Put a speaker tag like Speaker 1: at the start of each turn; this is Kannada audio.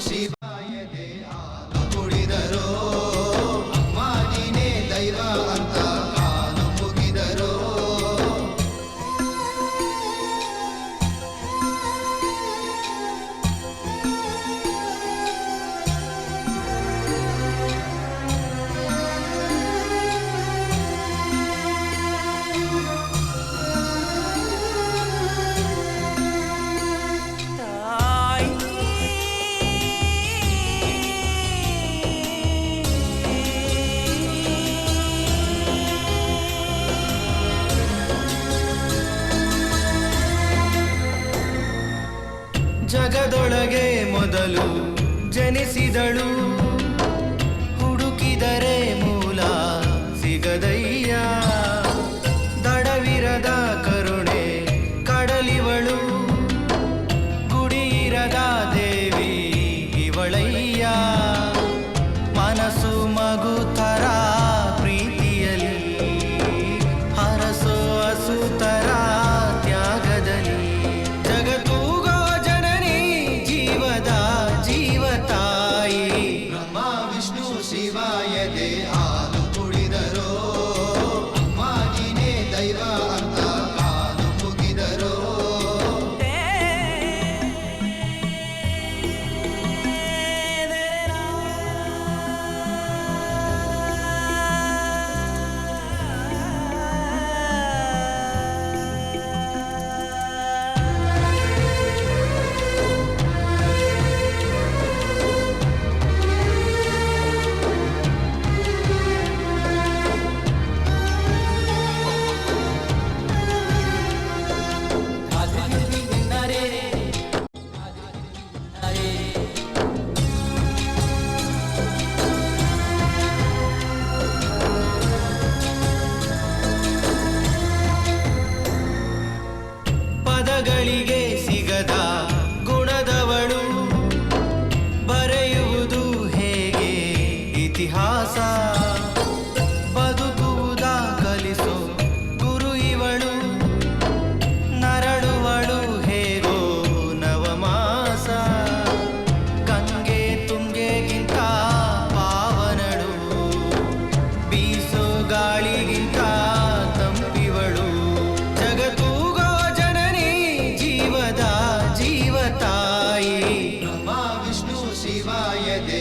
Speaker 1: ಶಿವಾಯದೆ ಹಾಲು ಕುಡಿದರೋ ಅಮ್ಮ ನೀನೇ ದೈವ ಅಂತ ಕಾಲು ಮುಗಿದರೋ ಜಗದೊಳಗೆ ಮೊದಲು ಜನಿಸಿದಳು ಹುಡುಕಿದರೆ ಮೂಲ ಸಿಗದಯ್ಯ ದಡವಿರದ ಕರುಣೆ ಕಡಲಿವಳು ಗುಡಿಯಿರದ ದೇವಿ ಇವಳಯ್ಯ ಮನಸ್ಸು ಮಗು ತರ ಪ್ರೀತಿಯಲಿ ಹರಸೋ ಹಸುತರ ತ್ಯಾಗದಲ್ಲಿ ಜಗತ್ತು ಶಿವಾಯದೆ ಹಾಲು ಕುಡಿದರೋ ಅಮ್ಮ ನೀನೇ ದೈವ ಅಂತ ಕಾಲು ಮುಗಿದರೋ ಪದಗಳಿಗೆ ಸಿಗದ ಗುಣದವಳು ಬರೆಯುವುದು ಹೇಗೆ ಇತಿಹಾಸ ಬದುಕುವುದ ಕಲಿಸೋ ಗುರು ಇವಳು ನರಳುವಳು ಹೇಗೋ ನವಮಾಸ ಗಂಗೆ ತುಂಗೆಗಿಂತ ಪಾವನಳು ಬೀಸೋ ಗಾಳಿಗಿಂತ ತಂಪಿವಳು ಜಗತ್ತು ಜೀವತಾಯಿ ಬ್ರಹ್ಮ ವಿಷ್ಣು ಶಿವಾಯದೆ